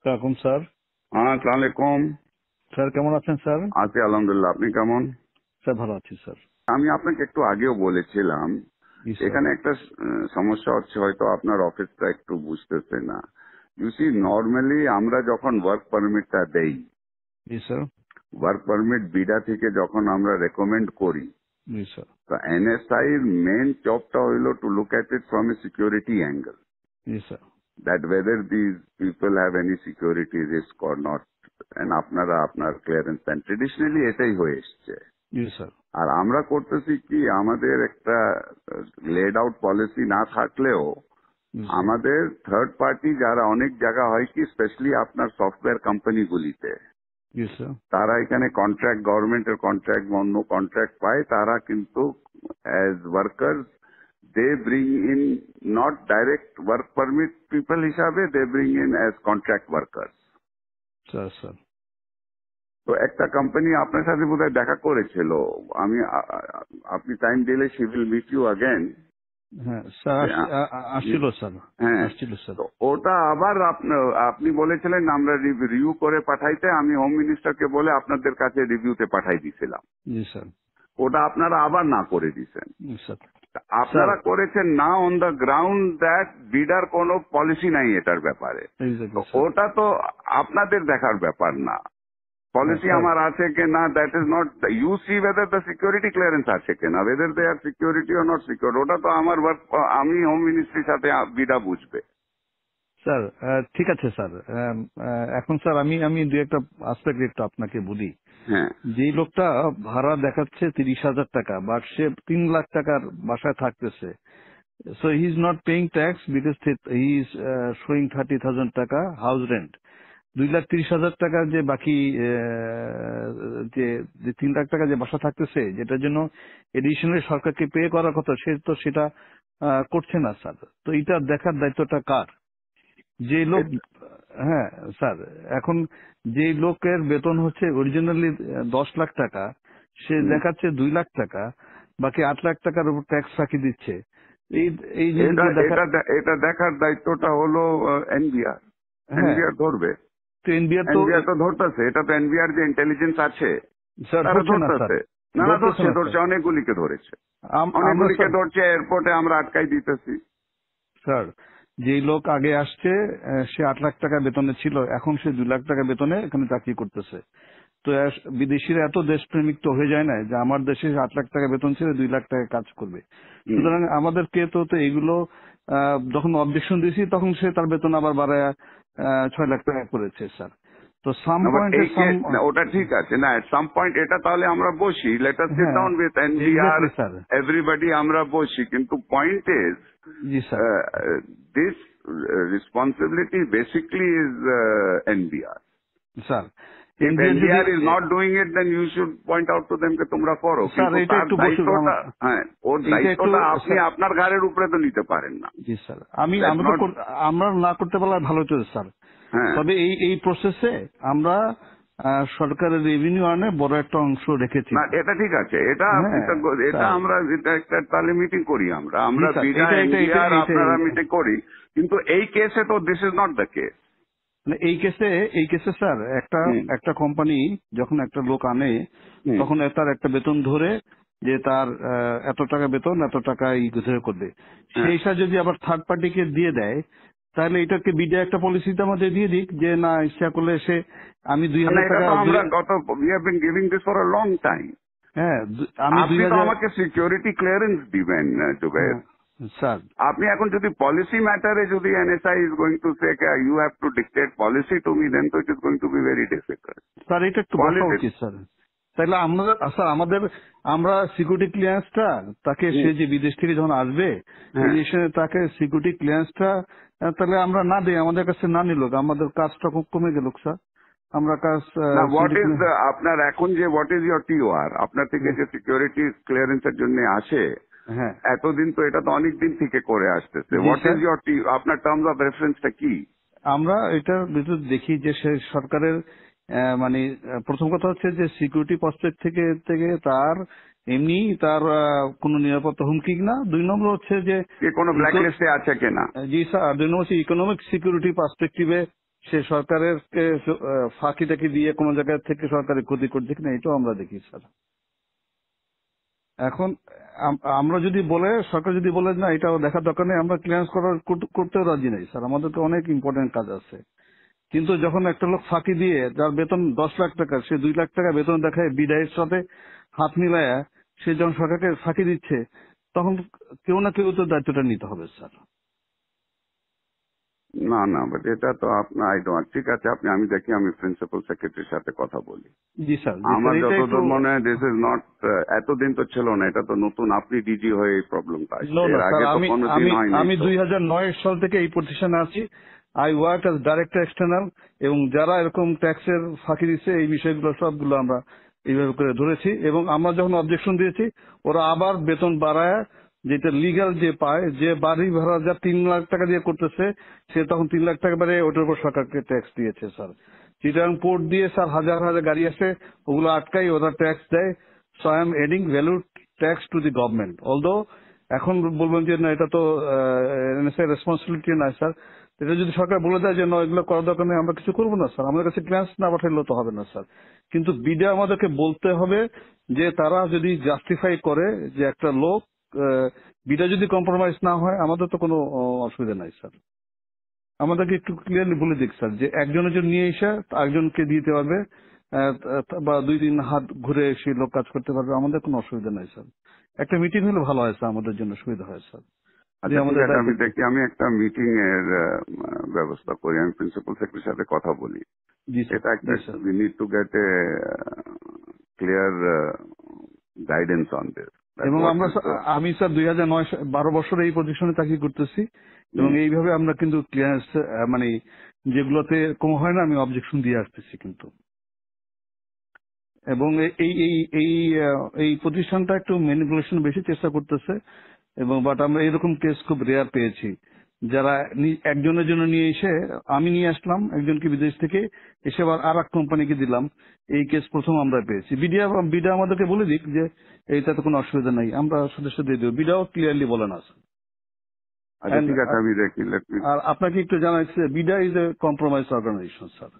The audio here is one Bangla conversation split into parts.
ওয়ালাইকুম স্যার। হ্যাঁ, আসসালামু আলাইকুম। স্যার কেমন আছেন স্যার? আছি আলহামদুলিল্লাহ। আপনি কেমন? স্যার ভালো আছি স্যার। আমি আপনাকে একটু আগেও বলেছিলাম, জি স্যার। এখানে একটা সমস্যা হচ্ছে, হয়তো আপনার অফিসটা একটু বুঝতেছে না। ইউ সি, নর্মালি আমরা যখন ওয়ার্ক পারমিটটা দেই, জি স্যার। ওয়ার্ক পারমিট বিডা থেকে যখন আমরা রেকমেন্ড করি, জি স্যার। তো এনএসআই এর মেন জবটা হইল to look at it from a security angle, G sir. that whether these people have any security risk or not, and আপনারা আপনার ক্লিয়ারেন্স দেন। ট্রেডিশনালি এটাই হয়ে এসছে। জি স্যার। আর আমরা করতেছি কি, আমাদের একটা লেড আউট পলিসি না থাকলেও জি স্যার। আমাদের থার্ড পার্টি যারা অনেক জায়গা হয় কি, স্পেশালি আপনার সফটওয়্যার কোম্পানিগুলিতে, জি স্যার। তারা এখানে কন্ট্রাক্ট, গভর্নমেন্টের কন্ট্রাক্ট, অন্য কন্ট্রাক্ট পায়, তারা কিন্তু as workers they bring in not direct work permit people হিসাবে, they bring in as contract workers. Sir sir. তো একটা কোম্পানি আপনার সাথে বোধহয় দেখা করেছিল। আমি আপনি টাইম দিলে she will meet you again. হ্যাঁ স্যার, আসছিল স্যার। হ্যাঁ, আসছিল স্যার। তো ওটা আবার আপনি বলেছিলেন আমরা রিভিউ করে পাঠাইতে, আমি হোম মিনিস্টারকে বলে আপনাদের কাছে রিভিউতে পাঠাই দিয়েছিলাম। জি স্যার। ওটা আপনারা আবার না করে দিয়েছেন। জি স্যার। স্যার আপনারা করেছেন না অন দ্য গ্রাউন্ড দ্যাট বিডার কোনো পলিসি নাই এটার ব্যাপারে। তো এক্স্যাক্টলি স্যার। ওটা তো আপনাদের দেখার ব্যাপার না। হ্যাঁ পলিসি স্যার। আমার আছে কি না, that is not, you see whether the security clearance আছে কিনা, whether they are security or not secure, ওটা তো আমার ওয়ার্ক, আমি হোম মিনিস্ট্রির সাথে বিডা বুঝবে। স্যার ঠিক আছে স্যার। এখন স্যার আমি আমি দু একটা আসপেক্ট একটু আপনাকে বলি। হ্যাঁ, যেই লোকটা ভাড়া দেখাচ্ছে 30,000 টাকা, বাট সে 3 লাখ টাকার বাসায় থাকতেছে, so he is not paying tax because he is showing 30,000 টাকা house rent. 2,30,000 টাকা যে বাকি যে যে 3 লাখ টাকা যে বাসা থাকতেছে, যেটার জন্য এডিশনাল সরকারকে পে করার কথা, সে তো সেটা করছে না স্যার। তো এটা দেখার দায়িত্বটা কার? যে লোক, হ্যাঁ স্যার, এখন যে লোকের বেতন হচ্ছে অরিজিনালি 10 লাখ টাকা, সে দেখাচ্ছে 2 লাখ টাকা, বাকি 8 লাখ টাকার উপর ট্যাক্স ফাঁকি দিচ্ছে। এই এই এটা জিনিসগুলো দেখা। এটা এটা দেখার দায়িত্বটা হলো এনবিআর। হ্যাঁ, এনবিআর ধরবে। তো এনবিআর তো এনবিআর তো ধরতেছে, এটা তো এনবিআর যে ইন্টেলিজেন্স আছে স্যার তারা ধরছে না স্যার। ধরতেছে। না না, ধরতেছে ধরছে না ধরছে, স্যার। অনেকগুলিকে ধরেছে, আমরা অনেকগুলিকে স্যার, ধরছে, এয়ারপোর্টে আমরা আটকাই দিতেছি। স্যার যেই লোক আগে আসছে সে 8 লাখ টাকা বেতনে ছিল, এখন সে 2 লাখ টাকা বেতনে এখানে চাকরি করতেছে। তো বিদেশিরা এত দেশপ্রেমিক তো হয়ে যায় না যে আমার দেশে 8 লাখ টাকা বেতন ছিল 2 লাখ টাকা কাজ করবে। হুম। সুতরাং আমাদেরকে তো তো এগুলো যখন অবজেকশন দিয়েছি তখন সে তার বেতন আবার বাড়ায় 6 লাখ টাকা করেছে স্যার। তো সাম আবার পয়েন্টে এই না, ওটা ঠিক আছে না, এট সাম পয়েন্ট এটা তাহলে আমরা বসি, লেট আস সিট হ্যাঁ down with NBR, exactly sir. Everybody আমরা বসি, কিন্তু point is G sir. This responsibility basically is NBR. Sir If NBR যদি, NBR is not doing it, then you should point out to them যে তোমরা করো, স্যার কিন্তু এটা তার একটু বসে, দায়িত্বটা, হ্যাঁ, ওর এটা একটু দায়িত্বটা আপনি স্যার। আপনার ঘাড়ের উপরে তো নিতে পারেন না। জি স্যার, আমি That's আমরা তো not, আমরা না করতে পারলে ভালো হতো স্যার। হ্যাঁ, তবে এই এই প্রসেসে আমরা সরকারের রেভিনিউ আর্নে বড় একটা অংশ রেখেছি। না এটা ঠিক আছে, এটা হ্যাঁ এটা এটা স্যার। আমরা এটা একটা তাহলে মিটিং করি, আমরা জি আমরা স্যার, বিডা এটা এটা এটা এনবিআর এটা আপনারা মিটিং করি, কিন্তু এই কেসে তো this is not the case. মানে এই কেসে স্যার একটা একটা কোম্পানি যখন একটা লোক আনে, তখন তার একটা বেতন ধরে যে তার এত টাকা বেতন, এত টাকা ধরে করবে, সেই হিসাবে যদি আবার থার্ড পার্টিকে দিয়ে দেয়, তাহলে এটাকে বিডা একটা পলিসিতে আমাদের দিয়ে দিক যে না, ইচ্ছা করলে সে আমি না, 2,000 এটা টাকা, তো আমরা গত we have been giving this for a long time. হ্যাঁ আমি আপনি তো 2,000, আমাকে সিকিউরিটি ক্লিয়ারেন্স দিবেন জুবের। স্যার। আপনি এখন যদি পলিসি ম্যাটারে যদি NSI is going to say you have to dictate policy to me, then তো it is going to be very difficult. Sir এটা একটু বসা পলিসি, উচিত স্যার। তাহলে আমরা স্যার আমাদের আমরা সিকিউরিটি ক্লিয়ারেন্সটা তাকে, সে যে বিদেশ থেকে যখন আসবে হ্যাঁ, বিদেশে তাকে সিকিউরিটি ক্লিয়ারেন্সটা তাহলে আমরা না দিই, আমাদের কাছে না নিল, আমাদের কাজটা খুব কমে গেল স্যার। আমরা কাজ না, হোয়াট ইজ আপনার এখন যে হোয়াট ইজ ইয়োর টিওআর, আপনার থেকে যে সিকিউরিটি ক্লিয়ারেন্সের জন্য আসে, হ্যাঁ এতদিন তো এটা তো অনেক দিন থেকে করে আসতেছে, জি হোয়াট স্যার। ইজ ইয়োর আপনার টার্মস অফ রেফারেন্সটা কি? আমরা এটার ভিতর দেখি যে সে সরকারের মানে প্রথম কথা হচ্ছে যে সিকিউরিটি পার্সপেক্ট থেকে থেকে তার এমনি তার কোনো নিরাপত্তা হুমকি না। 2 নম্বর হচ্ছে যে কোনো ব্ল্যাক লিস্টে আছে কিনা। জি স্যার, 2 নম্বর হচ্ছে ইকোনমিক সিকিউরিটি পার্সপেক্টিভে সে সরকারের ফাঁকি টাকি দিয়ে কোনো জায়গা থেকে সরকারের ক্ষতি করছে কিনা এটাও আমরা দেখি স্যার। এখন আমরা যদি বলে সরকার যদি বলে না এটা দেখার দরকার নেই, আমরা ক্লিয়ারেন্স করতেও রাজি নেই স্যার, আমাদেরকে অনেক ইম্পর্টেন্ট কাজ আছে। কিন্তু যখন একটা লোক ফাঁকি দিয়ে যার বেতন 10 লাখ টাকা, সে 2 লাখ টাকা বেতন দেখায় বিদায়ের সাথে হাত মিলায়া সে যখন সরকারকে ফাঁকি দিচ্ছে, তখন কেউ না কেউ তো দায়িত্বটা নিতে হবে স্যার। না না, বাট এটা তো আপনার ঠিক আছে, আমি দেখি, আমি প্রিন্সিপাল সেক্রেটারির সাথে কথা বলি। জি স্যার, আমার যতদূর মনে হয় দিস ইজ নট, এতদিন তো ছিল না, এটা তো নতুন, আপনি ডিজি হয়ে এই প্রবলেমটা আসছে, এর আগে তো কোনোদিন হয়নি। আমি 2009 সাল থেকে এই প্রতিষ্ঠানে আছি। I work as director external, এবং যারা এরকম ট্যাক্সের ফাঁকি দিচ্ছে এই বিষয়গুলো সবগুলো আমরা এইভাবে করে ধরেছি, এবং আমরা যখন অবজেকশন দিয়েছি ওরা আবার বেতন বাড়ায়, যেটা লিগ্যাল যে পায়, যে বাড়ি ভাড়া যা 3 লাখ টাকা দিয়ে করতেছে সে তখন 3 লাখ টাকা বাড়ে ওটার উপর সরকারকে ট্যাক্স দিয়েছে স্যার। চিটাগাং পোর্ট দিয়ে স্যার হাজার হাজার গাড়ি আসে, ওগুলো আটকাই ওরা ট্যাক্স দেয়। So I am adding value tax to the government. Although এখন বলবেন যে না এটা তো রেসপন্সিবিলিটি না স্যার, এটা যদি সরকার বলে দেয় যে না এগুলো করার দরকার নেই, আমরা কিছু করবো না স্যার, আমাদের কাছে ক্লিয়ারেন্স না পাঠাইলেও তো হবে না স্যার। কিন্তু বিডা আমাদেরকে বলতে হবে যে তারা যদি জাস্টিফাই করে যে একটা লোক বিডা যদি কম্প্রোমাইজ না হয় আমাদের তো কোনো অসুবিধা নাই স্যার। আমাদেরকে একটু ক্লিয়ারলি বলে দিক স্যার যে একজনের জন্য নিয়ে এসে একজনকে দিতে পারবে, বা 2-3 হাত ঘুরে এসে লোক কাজ করতে পারবে, আমাদের কোনো অসুবিধা নাই স্যার। একটা মিটিং হলে ভালো হয় স্যার, আমাদের জন্য সুবিধা হয় স্যার। আচ্ছা ঠিক আছে, আমি দেখি, আমি একটা মিটিং এর ব্যবস্থা করি, আমি প্রিন্সিপাল সেক্রেটারির সাথে কথা বলি। এটা একটা we need to get A clear guidance on this. এবং আমি স্যার 12 বছর এই পজিশনে চাকরি করতেছি, এবং এইভাবে আমরা কিন্তু ক্লিয়ারেন্স মানে যেগুলোতে কম হয় না আমি অবজেকশন দিয়ে আসতেছি কিন্তু। এবং এই এই এই এই প্রতিষ্ঠানটা একটু ম্যানিপুলেশন বেশি চেষ্টা করতেছে, এবং বাট আমরা এরকম কেস খুব রেয়ার পেয়েছি, যারা একজনের জন্য নিয়ে এসে, আমি নিয়ে আসলাম একজনকে বিদেশ থেকে, এসে আবার আর এক কোম্পানিকে দিলাম, এই কেস প্রথম আমরা পেয়েছি। বিডা আমাদেরকে বলে দিক যে এইটাতে কোনো অসুবিধা নাই, আমরা সদস্য দিয়ে দেবো, বিডাও ক্লিয়ারলি বলে না। আচ্ছা ঠিক আছে, আমি দেখি। আর আপনাকে একটু জানাচ্ছি BIDA is a compromise organisation sir,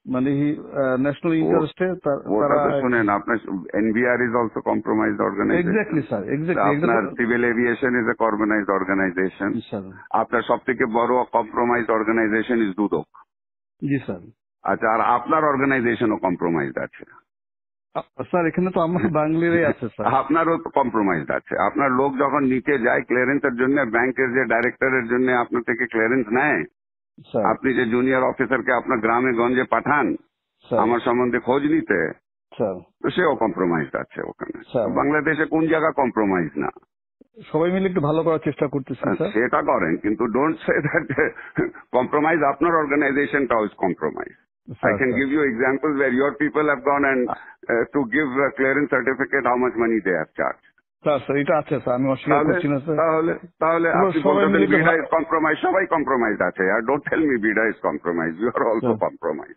মানে ন্যাশনাল ইন্টারেস্টে তারা শুনেন, আপনার NBR is also compromised organisation. Exactly sir, exactly. আপনার civil aviation is a compromised organisation. আপনার সব থেকে বড় কম্প্রোমাইজড অর্গানাইজেশন ইজ দুদক। জি স্যার। আচ্ছা, আর আপনার অর্গানাইজেশনও কম্প্রোমাইজড আছে স্যার? এখানে তো আমার বাংলারই আছে স্যার। আপনারও কম্প্রোমাইজড আছে। আপনার লোক যখন নিচে যায় ক্লিয়ারেন্সের জন্য, ব্যাংকের যে ডাইরেক্টরের জন্য আপনার থেকে ক্লিয়ারেন্স নেয়, আপনি যে জুনিয়র অফিসারকে আপনার গ্রামে গঞ্জে পাঠান আমার সম্বন্ধে খোঁজ নিতে, তো সেও কম্প্রোমাইজড আছে ওখানে। বাংলাদেশে কোন জায়গা কম্প্রোমাইজ না? সবাই মিলে একটু ভালো করার চেষ্টা করতেছি। সেটা করেন, কিন্তু ডোন্ট সে দ্যাট কম্প্রোমাইজ আপনার অর্গানাইজেশনটাও is compromise. I can give you examples where your people have gone and to give a clearance certificate, how much money they have charged. Sir এটা আছে স্যার, আমি অস্বীকার করছি না স্যার। তাহলে আপনি বলতেন বিডা ইজ কম্প্রোমাইজ, সবাই কম্প্রোমাইজ আছে। আর don't tell me BIDA is compromise, you are also compromise.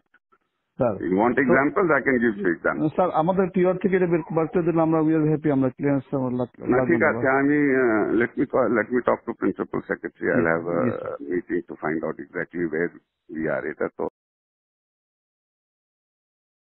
Sir you want examples, I can give you example. Sir আমাদের টিআর থেকে এটা বের করতে দিলে আমরা উই আর হ্যাপি, আমরা ক্লিয়ারেন্স ঠিক আছে। আমি let me talk to principal secretary. I'll have a meeting to find out exactly where we are. এটা তো